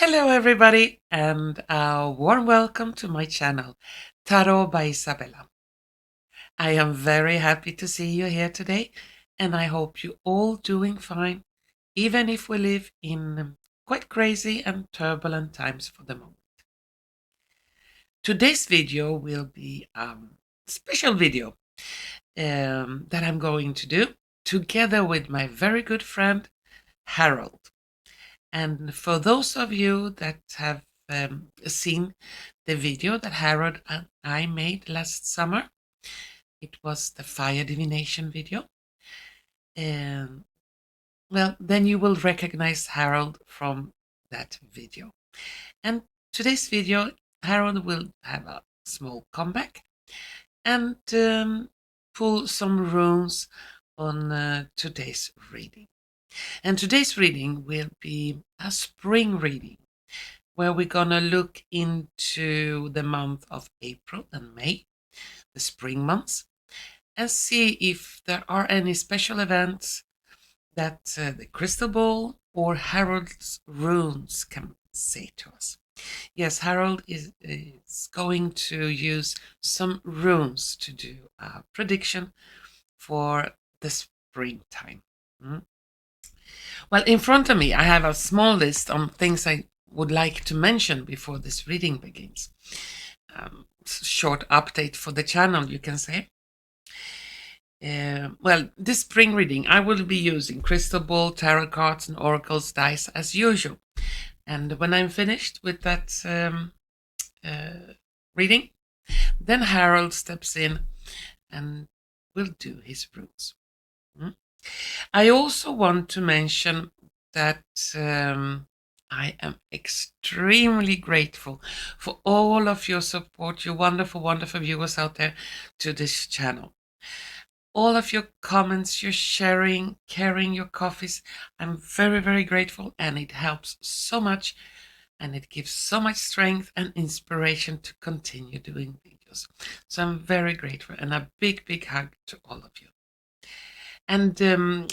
Hello everybody and a warm welcome to my channel, Tarot by Izabela. I am very happy to see you here today and I hope you all doing fine, even if we live in quite crazy and turbulent times for the moment. Today's video will be a special video that I'm going to do together with my very good friend, Harold. And for those of you that have seen the video that Harold and I made last summer, it was the fire divination video. And well, then you will recognize Harold from that video. And today's video, Harold will have a small comeback and pull some runes on today's reading. And today's reading will be a spring reading where we're gonna look into the month of April and May, the spring months, and see if there are any special events that the crystal ball or Harold's runes can say to us. Yes, Harold is going to use some runes to do a prediction for the springtime. Well, in front of me, I have a small list on things I would like to mention before this reading begins. Short update for the channel, you can say. Well, this spring reading, I will be using crystal ball, tarot cards, and oracles dice as usual. And when I'm finished with that reading, then Harold steps in and will do his runes. I also want to mention that I am extremely grateful for all of your support, you wonderful, wonderful viewers out there to this channel. All of your comments, your sharing, carrying your coffees. I'm very, very grateful, and it helps so much, and it gives so much strength and inspiration to continue doing videos. So I'm very grateful, and a big, big hug to all of you. And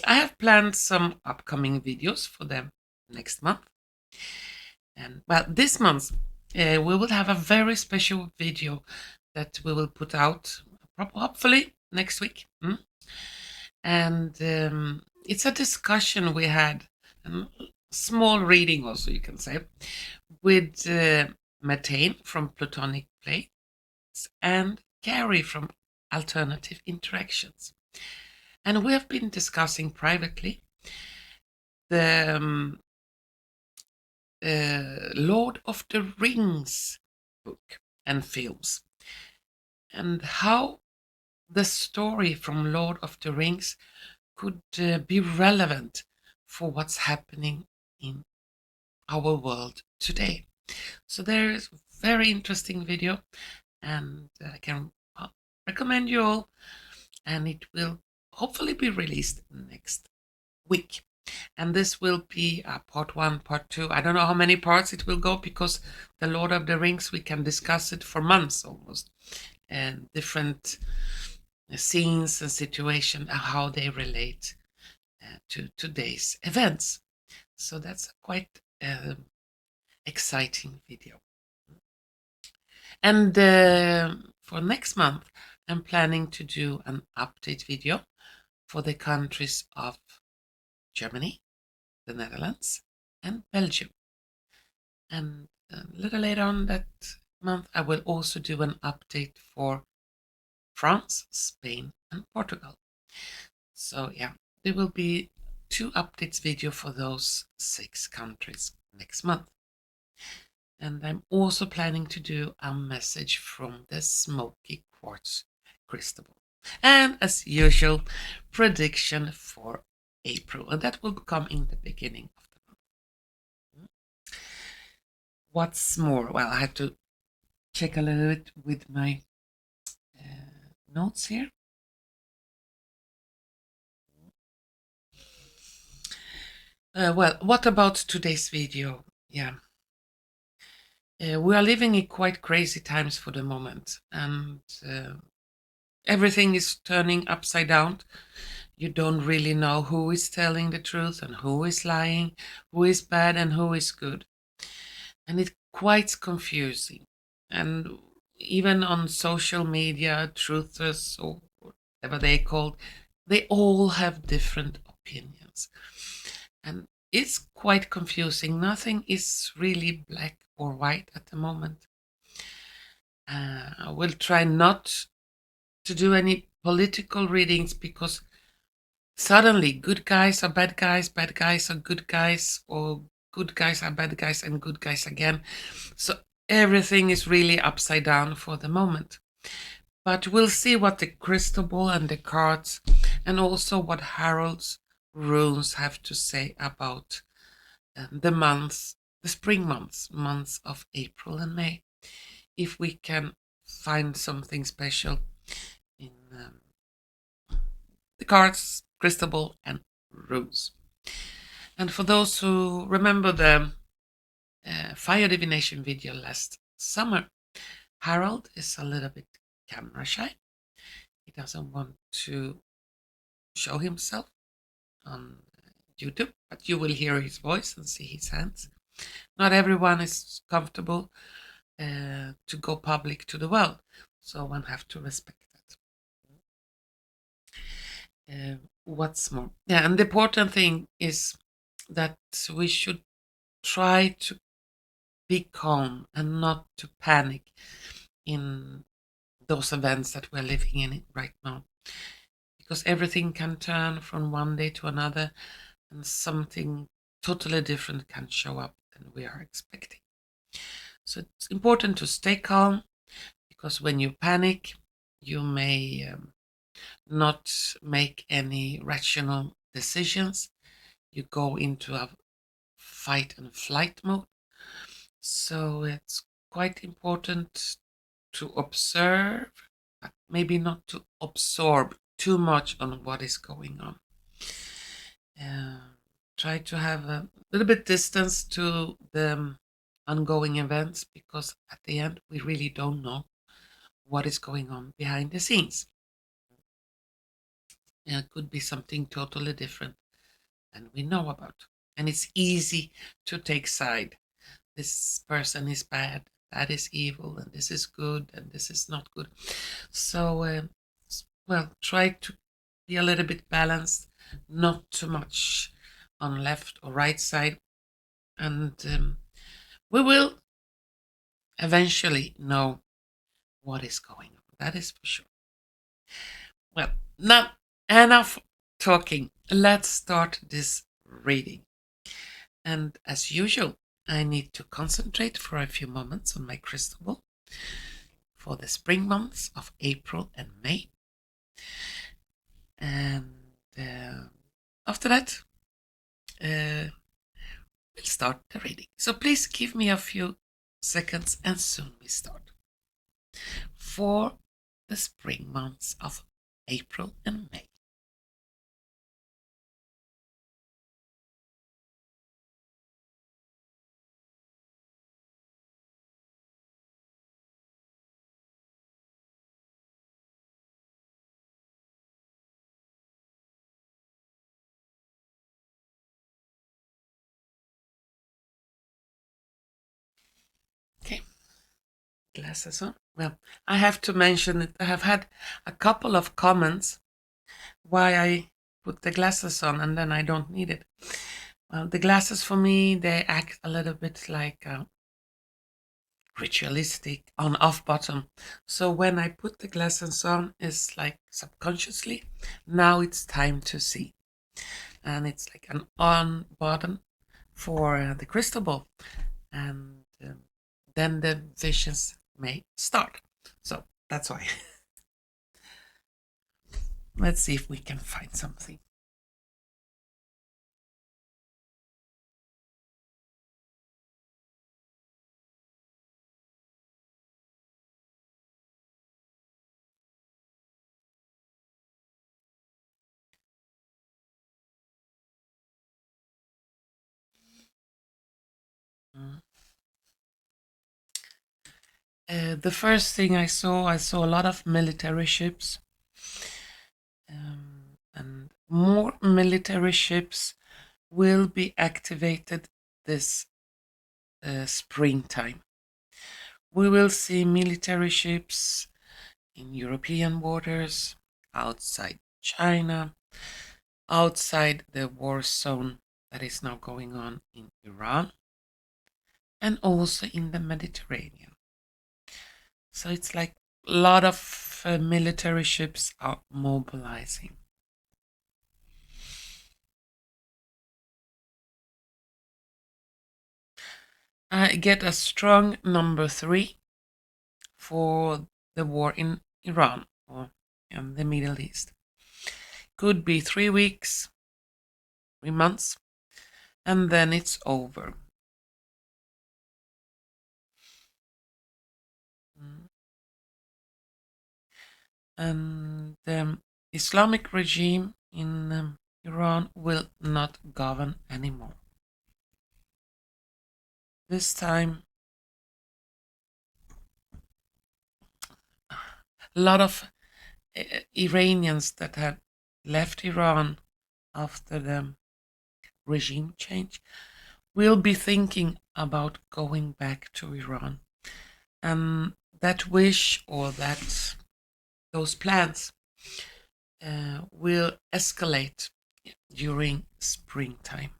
I have planned some upcoming videos for the next month. And well, this month we will have a very special video that we will put out hopefully next week. And it's a discussion we had, a small reading also, you can say, with Meten from Plutonic Plays and Gary from Alternative Interactions. And we have been discussing privately the Lord of the Rings book and films, and how the story from Lord of the Rings could be relevant for what's happening in our world today. So there is a very interesting video, and I can recommend you all, and it will hopefully be released next week. And this will be part 1, part 2. I don't know how many parts it will go, because the Lord of the Rings, we can discuss it for months almost, and different scenes and situations, how they relate to today's events. So that's a quite exciting video. And for next month, I'm planning to do an update video for the countries of Germany, the Netherlands, and Belgium. And a little later on that month, I will also do an update for France, Spain, and Portugal. So yeah, there will be 2 updates video for those 6 countries next month. And I'm also planning to do a message from the smoky quartz crystal ball. And as usual, prediction for April, and that will come in the beginning of the month. What's more, well, I had to check a little bit with my notes here. Well, what about today's video? Yeah. We are living in quite crazy times for the moment, and everything is turning upside down. You don't really know who is telling the truth and who is lying, who is bad and who is good. and it's quite confusing. And even on social media, truthers or whatever they called, they all have different opinions, and it's quite confusing. Nothing is really black or white at the moment. I will try not to do any political readings because suddenly good guys are bad guys are good guys, or good guys are bad guys and good guys again. So everything is really upside down for the moment. But we'll see what the crystal ball and the cards and also what Harold's runes have to say about the months, the spring months of April and May. If we can find something special in the cards, crystal ball, and runes. And for those who remember the fire divination video last summer, Harold is a little bit camera shy. He doesn't want to show himself on YouTube, but you will hear his voice and see his hands. Not everyone is comfortable to go public to the world, so one have to respect that. What's more, yeah, and the important thing is that we should try to be calm and not to panic in those events that we're living in right now, because everything can turn from one day to another and something totally different can show up than we are expecting. So it's important to stay calm, because when you panic, you may not make any rational decisions. You go into a fight and flight mode. So it's quite important to observe, but maybe not to absorb too much on what is going on. Try to have a little bit distance to the ongoing events, because at the end we really don't know what is going on behind the scenes. And it could be something totally different than we know about. And it's easy to take side. This person is bad, that is evil, and this is good, and this is not good. So, well, try to be a little bit balanced, not too much on left or right side, and we will eventually know what is going on. That is for sure. Well, now enough talking. Let's start this reading. And as usual, I need to concentrate for a few moments on my crystal ball for the spring months of April and May. And after that, we'll start the reading. So please give me a few seconds and soon we start. For the spring months of April and May. Okay, glasses on. Well, I have to mention that I have had a couple of comments why I put the glasses on and then I don't need it. Well, the glasses for me, they act a little bit like a ritualistic on-off button. So when I put the glasses on, it's like subconsciously, now it's time to see. And it's like an on button for the crystal ball. And then the visions may start. So that's why. Let's see if we can find something. The first thing I saw a lot of military ships. And more military ships will be activated this springtime. We will see military ships in European waters, outside China, outside the war zone that is now going on in Iran, and also in the Mediterranean. So it's like a lot of military ships are mobilizing. I get a strong number 3 for the war in Iran or in the Middle East. Could be 3 weeks, 3 months, and then it's over. And the Islamic regime in Iran will not govern anymore. This time, a lot of Iranians that had left Iran after the regime change will be thinking about going back to Iran. And that wish or those plans will escalate during springtime.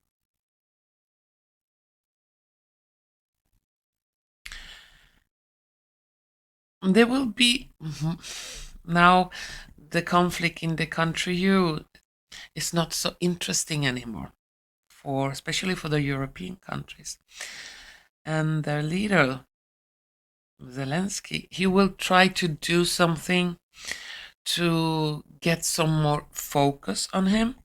There will be now the conflict in the country is not so interesting anymore, especially for the European countries. And their leader, Zelensky, he will try to do something to get some more focus on him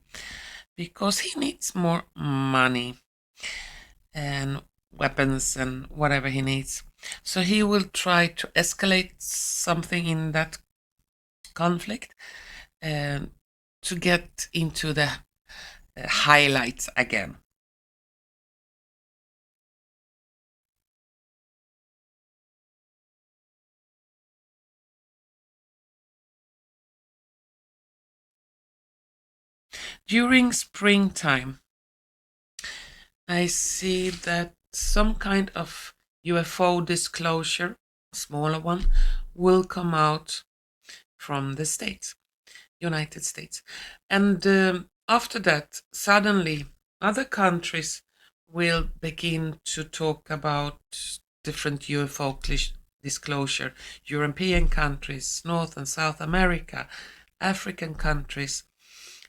because he needs more money and weapons and whatever he needs. So he will try to escalate something in that conflict to get into the highlights again. During springtime, I see that some kind of UFO disclosure, a smaller one, will come out from the States, United States. And after that, suddenly, other countries will begin to talk about different UFO disclosure. European countries, North and South America, African countries,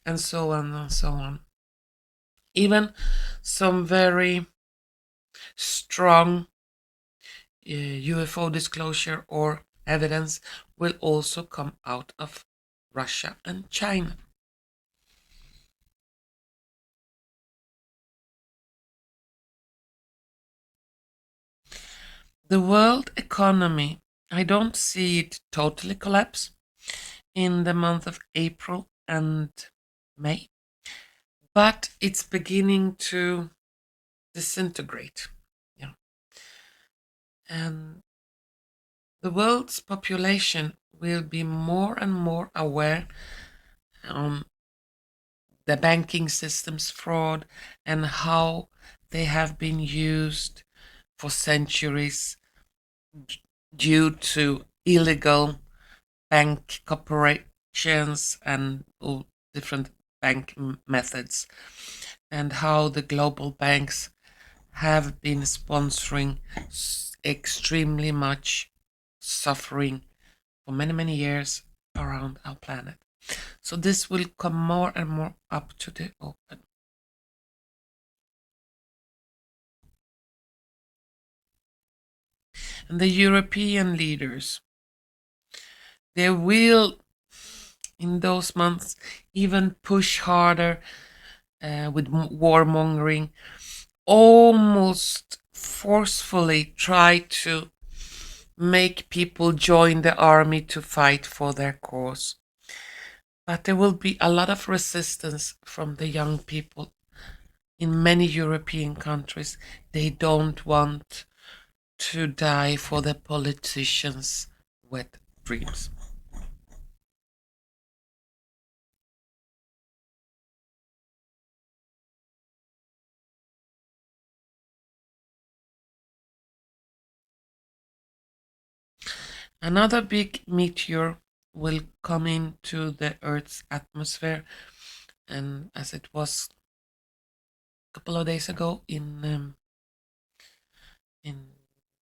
and so on and so on. Even some very strong UFO disclosure or evidence will also come out of Russia and China. The world economy, I don't see it totally collapse in the month of April and May, but it's beginning to disintegrate. Yeah. And the world's population will be more and more aware on the banking system's fraud and how they have been used for centuries due to illegal bank corporations and all different bank methods, and how the global banks have been sponsoring extremely much suffering for many, many years around our planet. So this will come more and more up to the open. And the European leaders, they will, in those months, even push harder with warmongering, almost forcefully try to make people join the army to fight for their cause. But there will be a lot of resistance from the young people in many European countries. They don't want to die for the politicians' wet dreams. Another big meteor will come into the Earth's atmosphere, and as it was a couple of days ago in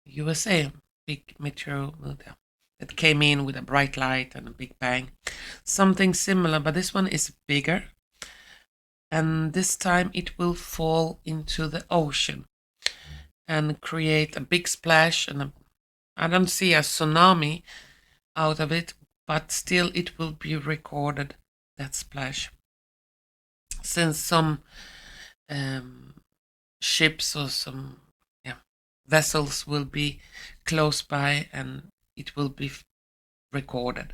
USA, big meteor that came in with a bright light and a big bang. Something similar, but this one is bigger, and this time it will fall into the ocean and create a big splash, and I don't see a tsunami out of it, but still it will be recorded, that splash, since some ships or some vessels will be close by and it will be recorded.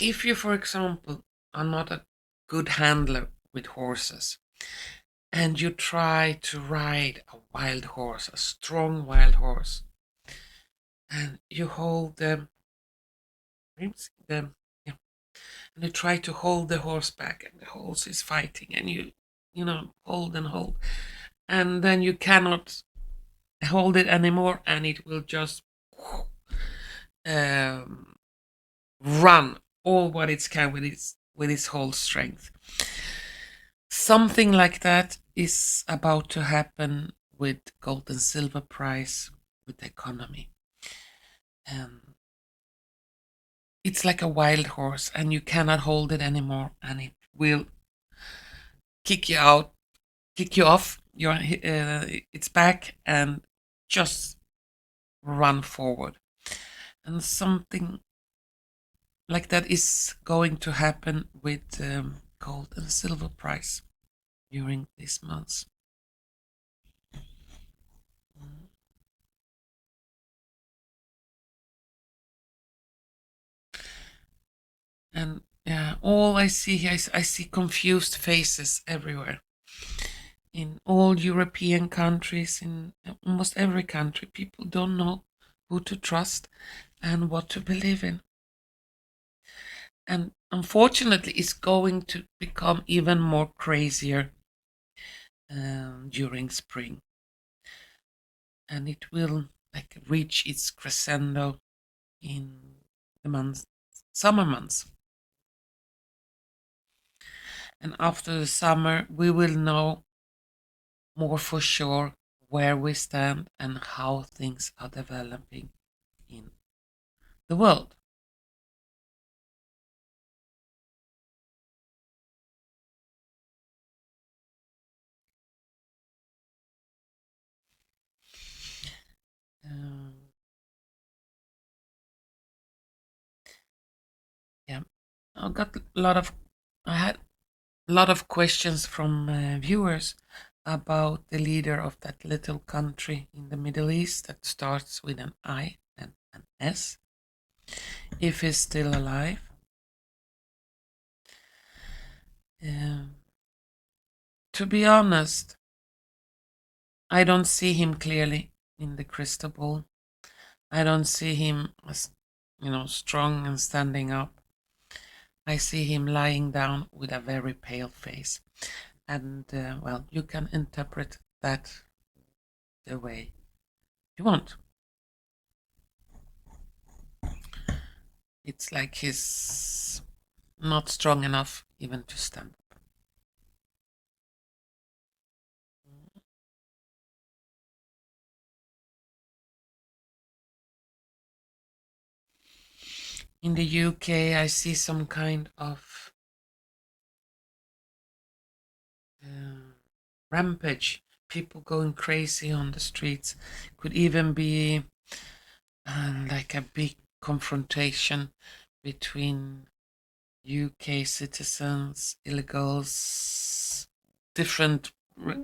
If you, for example, are not a good handler with horses, and you try to ride a wild horse, a strong wild horse, and you hold the and you try to hold the horse back, and the horse is fighting, and you hold and hold, and then you cannot hold it anymore, and it will just run all what it can with its whole strength. Something like that is about to happen with gold and silver price, with the economy. It's like a wild horse, and you cannot hold it anymore, and it will kick you off its back, and just run forward. And something like that is going to happen with gold and silver price during these months. And all I see here is I see confused faces everywhere. In all European countries, in almost every country, people don't know who to trust and what to believe in. And unfortunately, it's going to become even more crazier during spring. And it will reach its crescendo in the summer months. And after the summer, we will know more for sure where we stand and how things are developing in the world. Yeah, I had a lot of questions from viewers about the leader of that little country in the Middle East that starts with an I and an S. If he's still alive. To be honest, I don't see him clearly in the crystal ball. I don't see him as, strong and standing up. I see him lying down with a very pale face. And, well, you can interpret that the way you want. It's like he's not strong enough even to stand up. In the UK, I see some kind of rampage, people going crazy on the streets. Could even be like a big confrontation between UK citizens, illegals, different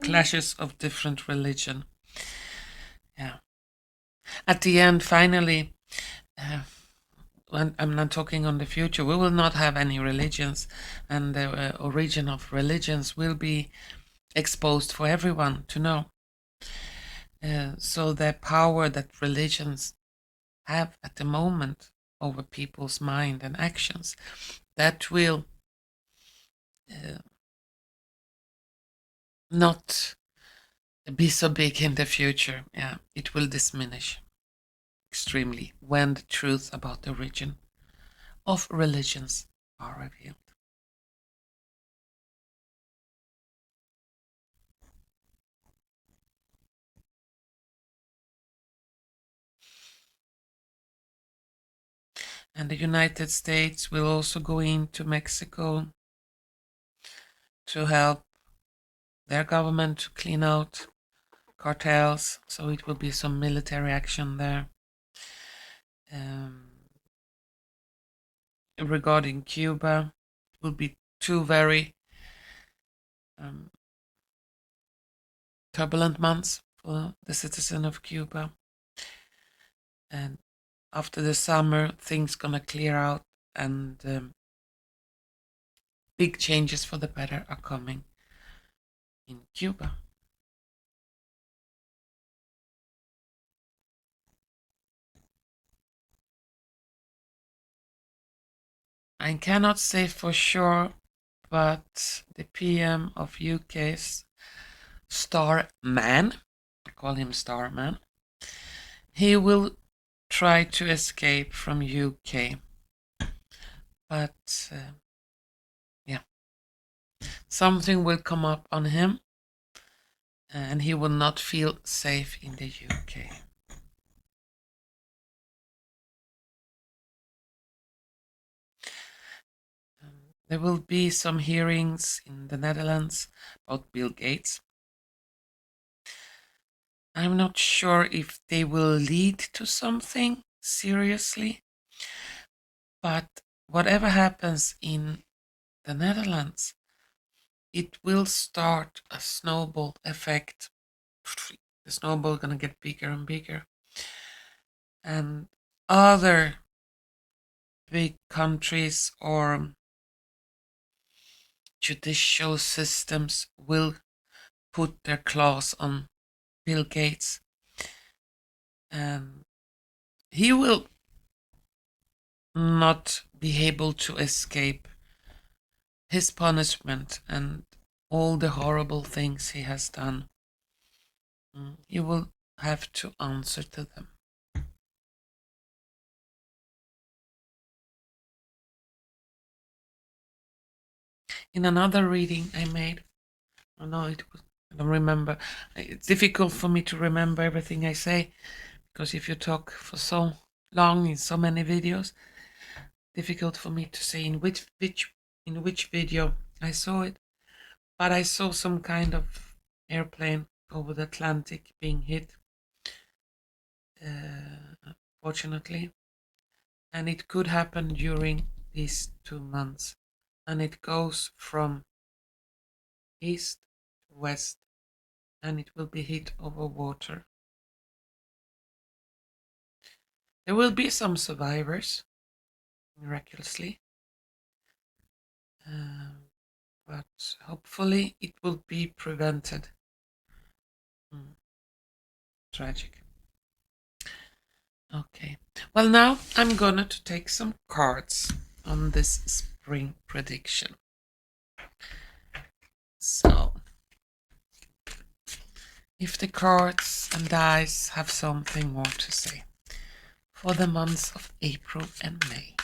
clashes of different religion. Yeah. At the end, finally, when I'm not talking on the future, we will not have any religions, and the origin of religions will be exposed for everyone to know. So the power that religions have at the moment over people's mind and actions, that will not be so big in the future. Yeah, it will diminish extremely when the truth about the origin of religions are revealed. And the United States will also go into Mexico to help their government to clean out cartels, so it will be some military action there. Regarding Cuba, it will be two very turbulent months for the citizen of Cuba. And after the summer, things gonna clear out, and big changes for the better are coming in Cuba. I cannot say for sure, but the PM of UK's Starman, I call him Starman, he will try to escape from UK. But yeah, something will come up on him and he will not feel safe in the UK. There will be some hearings in the Netherlands about Bill Gates. I'm not sure if they will lead to something seriously, but whatever happens in the Netherlands, it will start a snowball effect. The snowball is gonna get bigger and bigger, and other big countries or judicial systems will put their claws on Bill Gates, and he will not be able to escape his punishment and all the horrible things he has done. He will have to answer to them. In another reading I made, I don't remember. It's difficult for me to remember everything I say, because if you talk for so long in so many videos, difficult for me to say in which video I saw it. But I saw some kind of airplane over the Atlantic being hit, fortunately, and it could happen during these 2 months, and it goes from east to west, and it will be hit over water. There will be some survivors, miraculously, but hopefully it will be prevented. Tragic. Okay, well, now I'm gonna to take some cards on this spring prediction. So, if the cards and dice have something more to say for the months of April and May.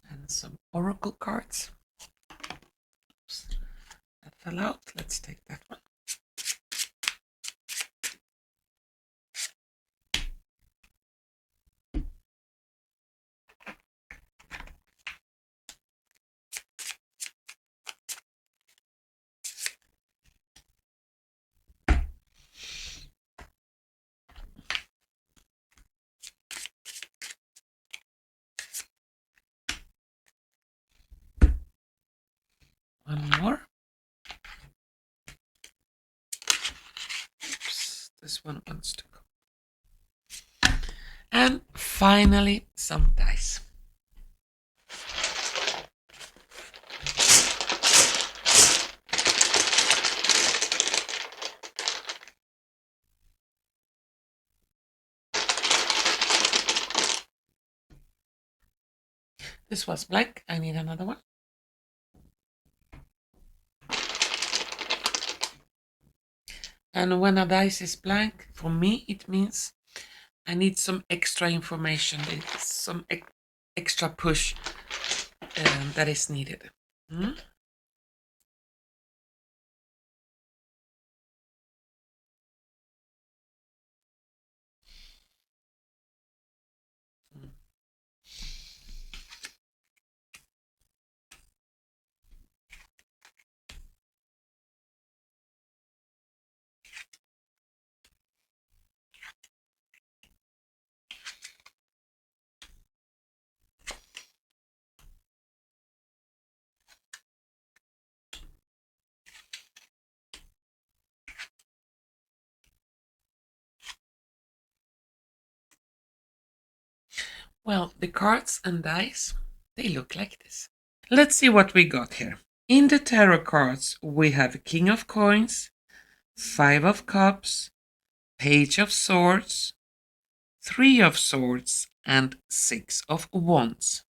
And some oracle cards. Oops, that fell out. Let's take that one. this one wants to go. And finally, some dice. This was blank. I need another one. And when a dice is blank, for me, it means I need some extra information. There's some extra push that is needed. Hmm? Well, the cards and dice, they look like this. Let's see what we got here. In the tarot cards, we have King of Coins, Five of Cups, Page of Swords, Three of Swords, and Six of Wands.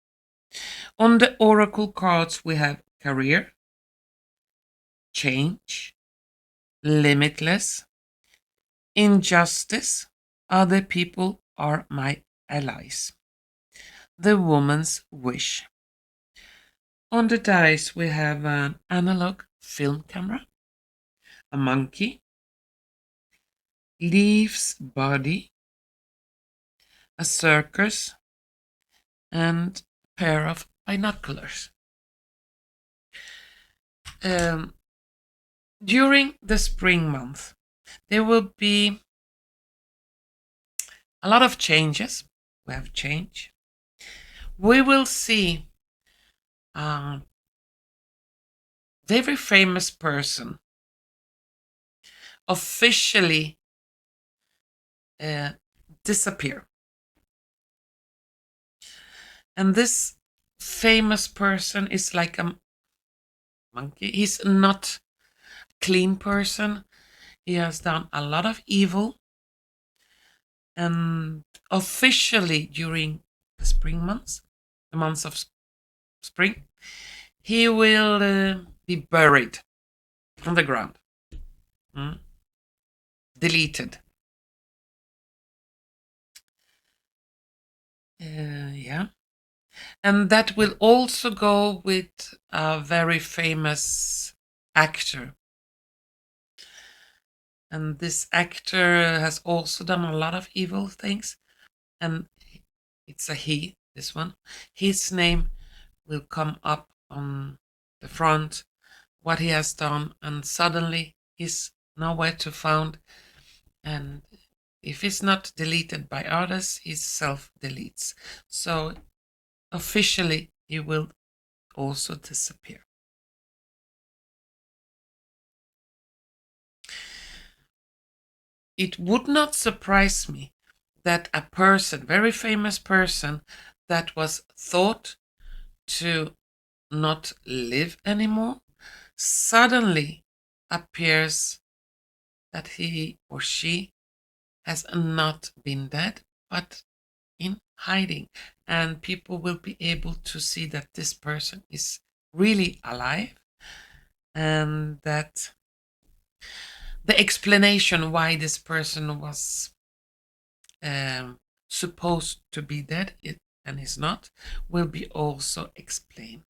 On the Oracle cards, we have Career, Change, Limitless, Injustice, Other People Are My Allies, The Woman's Wish. On the dice, we have an analog film camera, a monkey, Leaf's body, a circus, and a pair of binoculars. During the spring month, there will be a lot of changes. We have change. We will see a very famous person officially disappear. And this famous person is like a monkey. He's not a clean person. He has done a lot of evil. And officially during the spring months, the months of spring, he will be buried on the ground. Deleted. Yeah. And that will also go with a very famous actor. And this actor has also done a lot of evil things. And it's a he, this one. His name will come up on the front, what he has done, and suddenly he's nowhere to found. And if it's not deleted by others, he self-deletes. So officially, he will also disappear. It would not surprise me that a person, very famous person, that was thought to not live anymore, suddenly appears that he or she has not been dead, but in hiding. And people will be able to see that this person is really alive, and that the explanation why this person was supposed to be dead and is not will be also explained.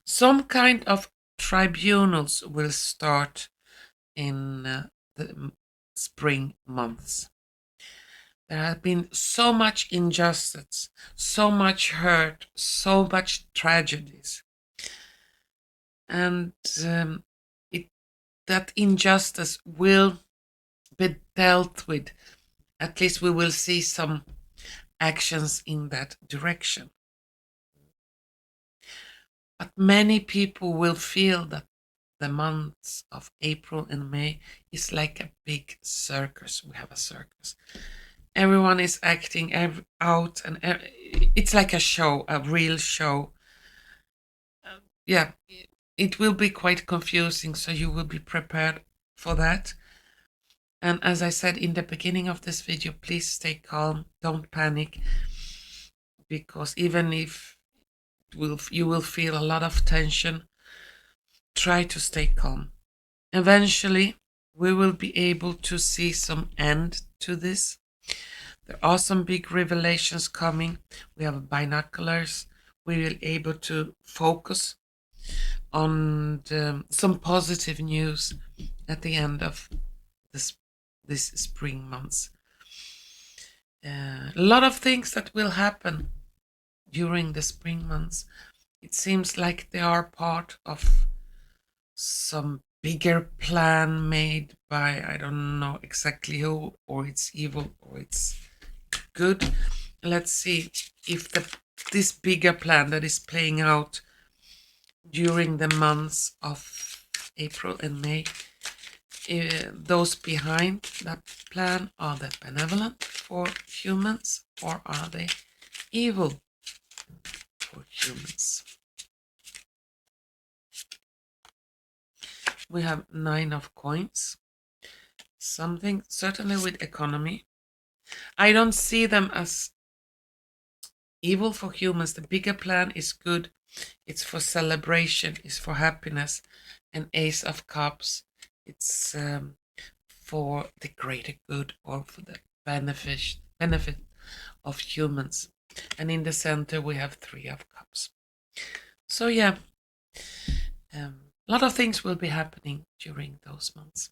Some kind of tribunals will start in the spring months. There have been so much injustice, so much hurt, so much tragedies. And that injustice will be dealt with. At least we will see some actions in that direction. But many people will feel that the months of April and May is like a big circus. We have a circus. Everyone is acting out, and it's like a show, a real show. Yeah, it will be quite confusing, so you will be prepared for that. And as I said in the beginning of this video, please stay calm, don't panic, because even if you will feel a lot of tension, try to stay calm. Eventually, we will be able to see some end to this. There are some big revelations coming. We have binoculars. We will be able to focus on some positive news at the end of this spring months. A lot of things that will happen during the spring months. It seems like they are part of some bigger plan made by, I don't know exactly who, or it's evil or it's good. Let's see if this bigger plan that is playing out during the months of April and May, those behind that plan, are they benevolent for humans or are they evil for humans? We have 9 of coins. Something certainly with economy. I don't see them as evil for humans. The bigger plan is good. It's for celebration, it's for happiness. And Ace of Cups, it's for the greater good or for the benefit of humans. And in the center we have 3 of Cups. So yeah, a lot of things will be happening during those months.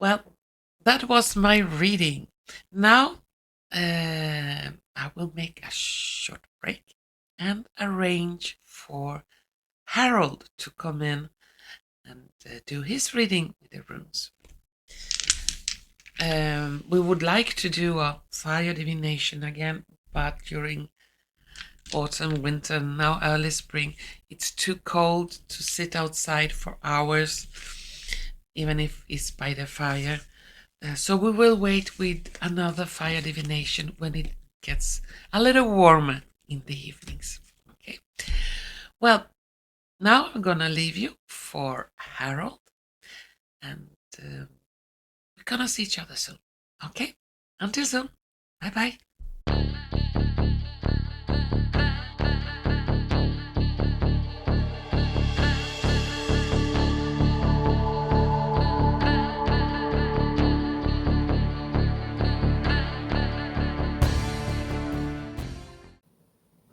Well, that was my reading. Now I will make a short break and arrange for Harold to come in and do his reading with the runes. We would like to do a fire divination again, but during autumn, winter, now early spring, it's too cold to sit outside for hours, even if it's by the fire. So we will wait with another fire divination when it gets a little warmer in the evenings. Okay. Well, now I'm gonna leave you for Harold, and we're gonna see each other soon. Okay? Until soon. Bye bye.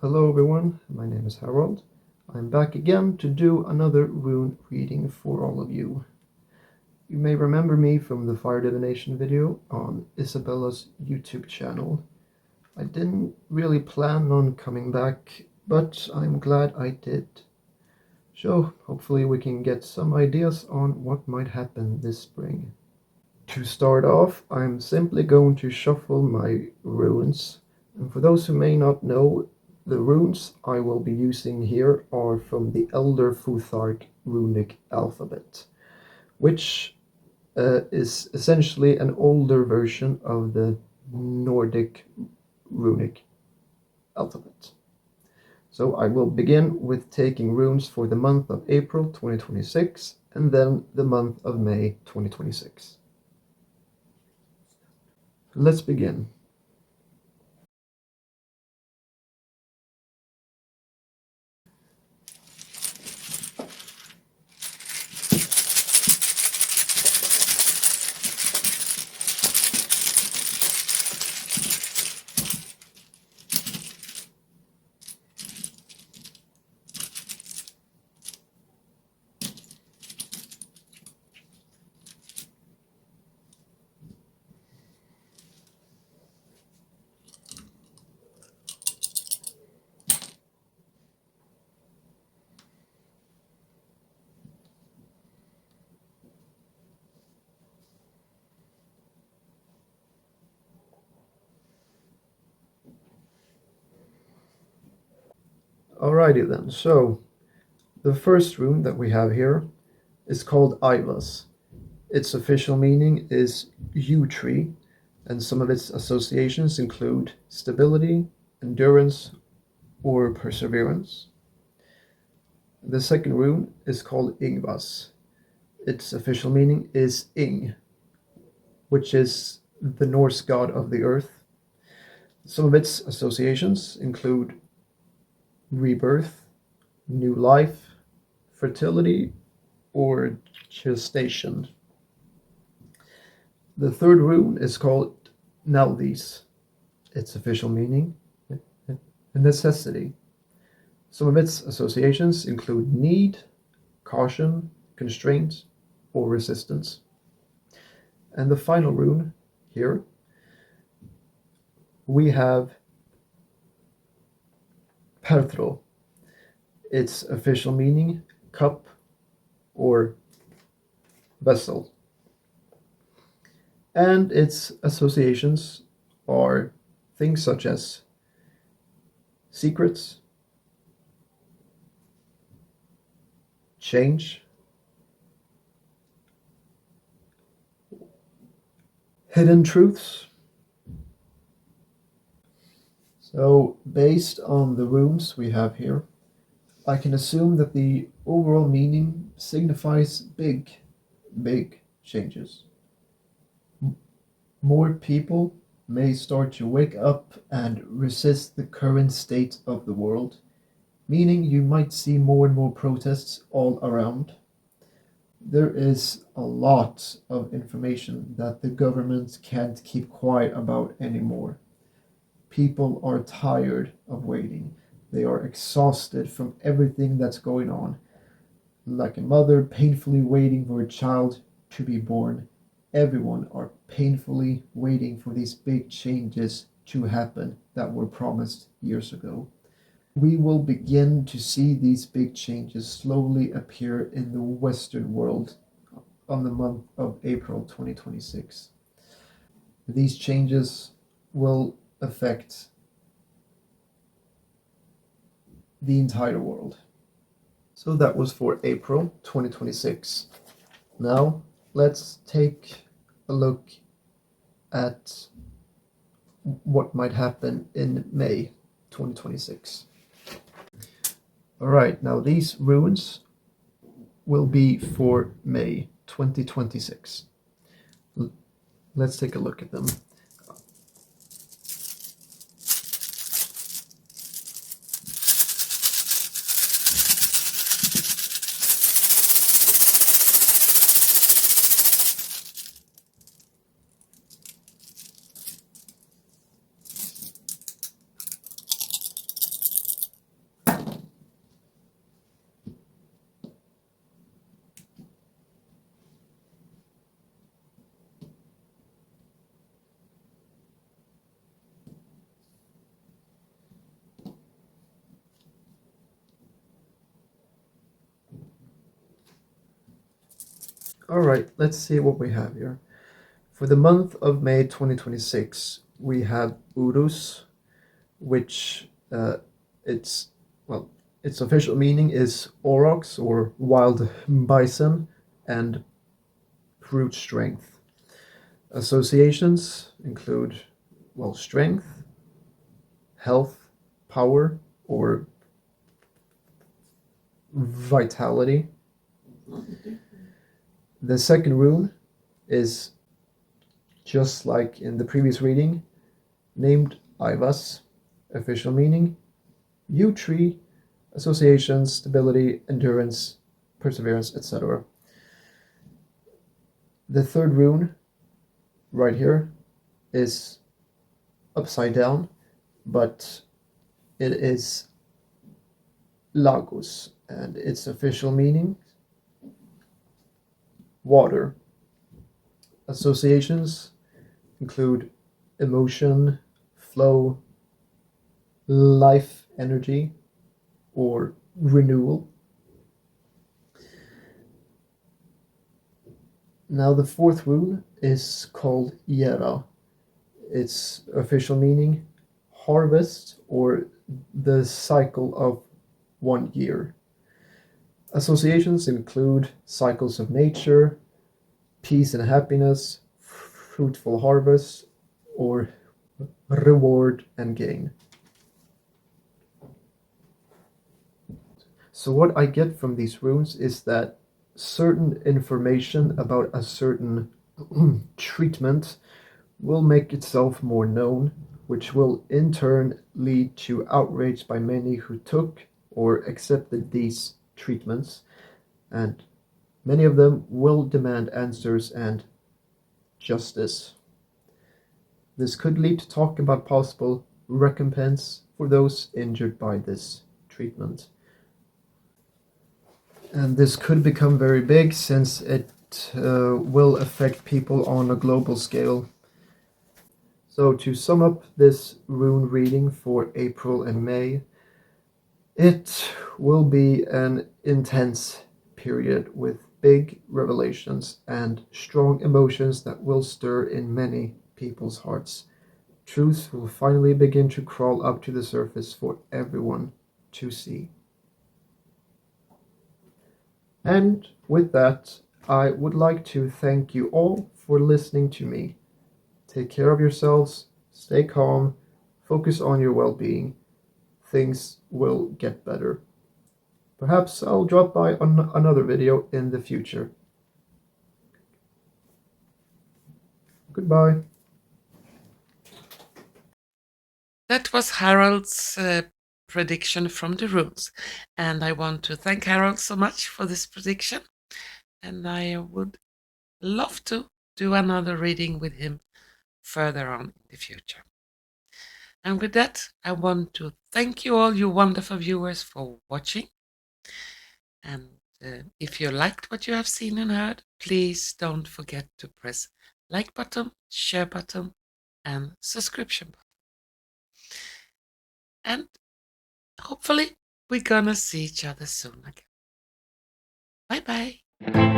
Hello everyone, my name is Harold. I'm back again to do another rune reading for all of you. You may remember me from the fire divination video on Izabela's YouTube channel. I didn't really plan on coming back, but I'm glad I did. So hopefully we can get some ideas on what might happen this spring. To start off, I'm simply going to shuffle my runes. And for those who may not know, the runes I will be using here are from the Elder Futhark runic alphabet, which is essentially an older version of the Nordic runic alphabet. So I will begin with taking runes for the month of April 2026 and then the month of May 2026. Let's begin. Alrighty then, so The first rune that we have here is called Ivas. Its official meaning is yew tree, and some of its associations include stability, endurance, or perseverance. The second rune is called Ingvas. Its official meaning is Ing, which is the Norse god of the earth. Some of its associations include rebirth, new life, fertility, or gestation. The third rune is called Nalvis. Its official meaning, a necessity. Some of its associations include need, caution, constraint, or resistance. And the final rune here, we have Perthro. Its official meaning, cup or vessel. And its associations are things such as secrets, change, hidden truths. So, based on the runes we have here, I can assume that the overall meaning signifies big, big changes. More people may start to wake up and resist the current state of the world, meaning you might see more and more protests all around. There is a lot of information that the government can't keep quiet about anymore. People are tired of waiting. They are exhausted from everything that's going on. Like a mother painfully waiting for a child to be born, everyone are painfully waiting for these big changes to happen that were promised years ago. We will begin to see these big changes slowly appear in the Western world on the month of April 2026. These changes will affect the entire world. So that was for April 2026. Now let's take a look at what might happen in May 2026. Alright, now these runes will be for May 2026. Let's take a look at them. Alright, let's see what we have here. For the month of May 2026, we have Urus, which its official meaning is aurochs or wild bison and brute strength. Associations include strength, health, power, or vitality. The second rune is just like in the previous reading, named Ivas, official meaning yew tree, associations, stability, endurance, perseverance, etc. The third rune, right here, is upside down, but it is Lagos, and its official meaning water. Associations include emotion, flow, life energy, or renewal. Now the fourth rune is called Yera. Its official meaning harvest or the cycle of 1 year. Associations include cycles of nature, peace and happiness, fruitful harvest, or reward and gain. So what I get from these runes is that certain information about a certain treatment will make itself more known, which will in turn lead to outrage by many who took or accepted these treatments, and many of them will demand answers and justice. This could lead to talk about possible recompense for those injured by this treatment. And this could become very big since it will affect people on a global scale. So, to sum up this rune reading for April and May, it will be an intense period with big revelations and strong emotions that will stir in many people's hearts. Truth will finally begin to crawl up to the surface for everyone to see. And with that, I would like to thank you all for listening to me. Take care of yourselves, stay calm, focus on your well being. Things will get better. Perhaps I'll drop by on another video in the future. Goodbye. That was Harold's prediction from the runes. And I want to thank Harold so much for this prediction. And I would love to do another reading with him further on in the future. And with that, I want to thank you all, you wonderful viewers, for watching. And if you liked what you have seen and heard, please don't forget to press like button, share button, and subscription button. And hopefully we're gonna see each other soon again. Bye bye.